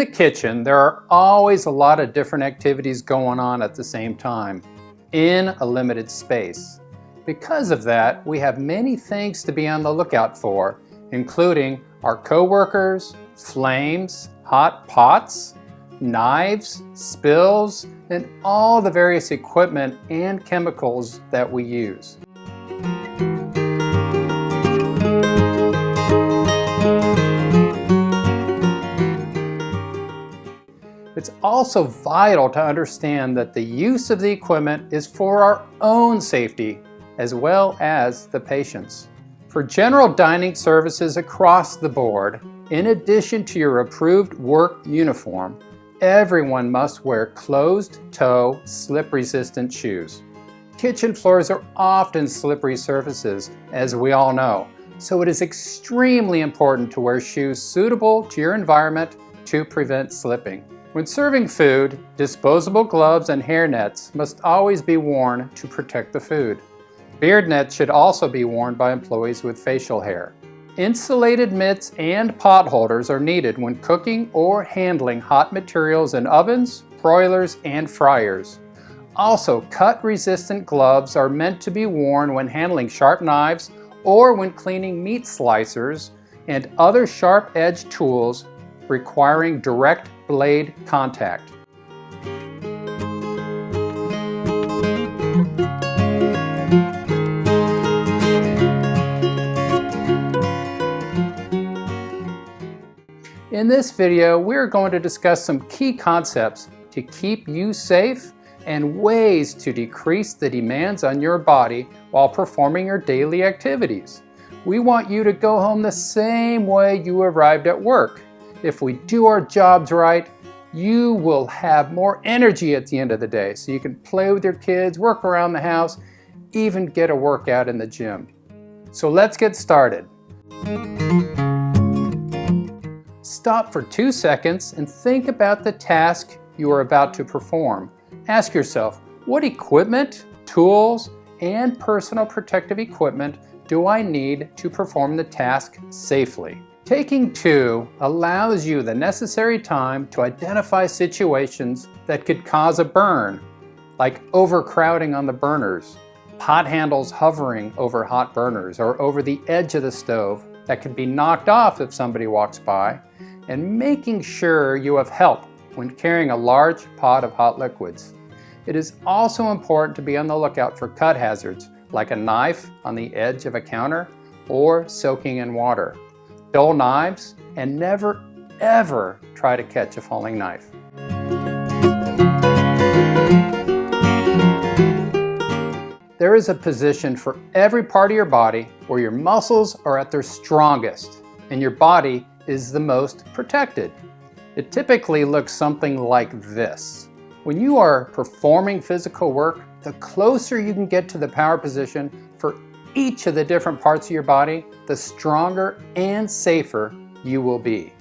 kitchen, there are always a lot of different activities going on at the same time in a limited space. Because of that, we have many things to be on the lookout for, including our coworkers, flames, hot pots, knives, spills, and all the various equipment and chemicals that we use. It's also vital to understand that the use of the equipment is for our own safety as well as the patient's. For general dining services across the board, in addition to your approved work uniform, everyone must wear closed-toe, slip-resistant shoes. Kitchen floors are often slippery surfaces, as we all know, so it is extremely important to wear shoes suitable to your environment to prevent slipping. When serving food, disposable gloves and hair nets must always be worn to protect the food. Beard nets should also be worn by employees with facial hair. Insulated mitts and pot holders are needed when cooking or handling hot materials in ovens, broilers, and fryers. Also, cut-resistant gloves are meant to be worn when handling sharp knives or when cleaning meat slicers and other sharp-edged tools requiring direct blade contact. In this video, we're going to discuss some key concepts to keep you safe and ways to decrease the demands on your body while performing your daily activities. We want you to go home the same way you arrived at work. If we do our jobs right, you will have more energy at the end of the day, so you can play with your kids, work around the house, even get a workout in the gym. So let's get started. Stop for 2 seconds and think about the task you are about to perform. Ask yourself, what equipment, tools, and personal protective equipment do I need to perform the task safely? Taking 2 allows you the necessary time to identify situations that could cause a burn, like overcrowding on the burners, pot handles hovering over hot burners or over the edge of the stove that could be knocked off if somebody walks by, and making sure you have help when carrying a large pot of hot liquids. It is also important to be on the lookout for cut hazards, like a knife on the edge of a counter or soaking in water, dull knives, and never ever try to catch a falling knife. There is a position for every part of your body where your muscles are at their strongest and your body is the most protected. It typically looks something like this. When you are performing physical work, the closer you can get to the power position for each of the different parts of your body, the stronger and safer you will be.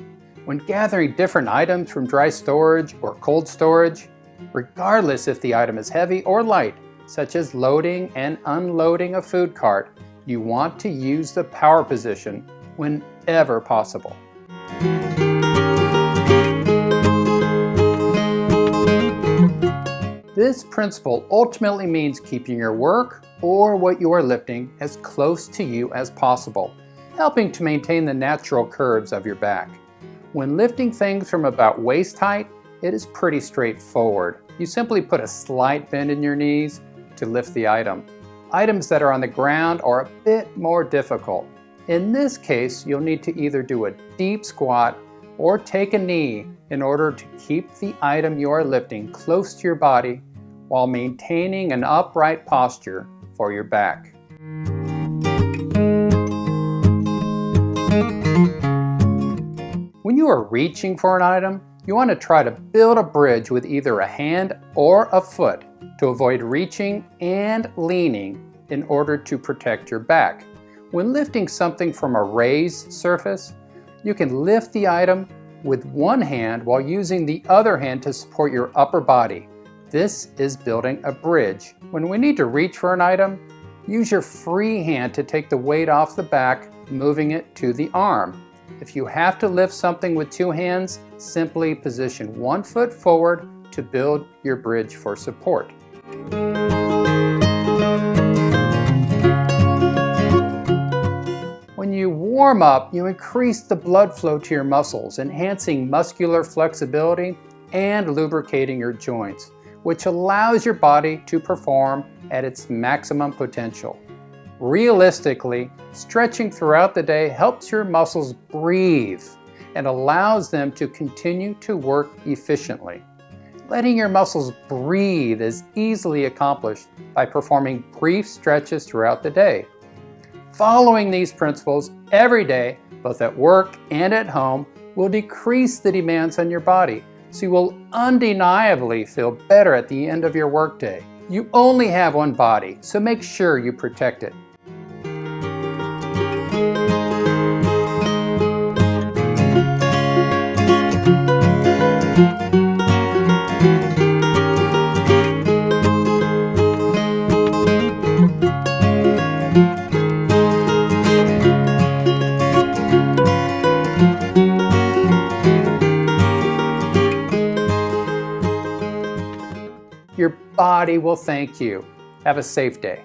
When gathering different items from dry storage or cold storage, regardless if the item is heavy or light, such as loading and unloading a food cart, you want to use the power position whenever possible. This principle ultimately means keeping your work or what you are lifting as close to you as possible, helping to maintain the natural curves of your back. When lifting things from about waist height, it is pretty straightforward. You simply put a slight bend in your knees to lift the item. Items that are on the ground are a bit more difficult. In this case, you'll need to either do a deep squat or take a knee in order to keep the item you are lifting close to your body while maintaining an upright posture for your back. When you are reaching for an item, you want to try to build a bridge with either a hand or a foot to avoid reaching and leaning in order to protect your back. When lifting something from a raised surface, you can lift the item with one hand while using the other hand to support your upper body. This is building a bridge. When we need to reach for an item, use your free hand to take the weight off the back, moving it to the arm. If you have to lift something with two hands, simply position one foot forward to build your bridge for support. When you warm up, you increase the blood flow to your muscles, enhancing muscular flexibility and lubricating your joints, which allows your body to perform at its maximum potential. Realistically, stretching throughout the day helps your muscles breathe and allows them to continue to work efficiently. Letting your muscles breathe is easily accomplished by performing brief stretches throughout the day. Following these principles every day, both at work and at home, will decrease the demands on your body, so you will undeniably feel better at the end of your workday. You only have one body, so make sure you protect it. Your body will thank you. Have a safe day.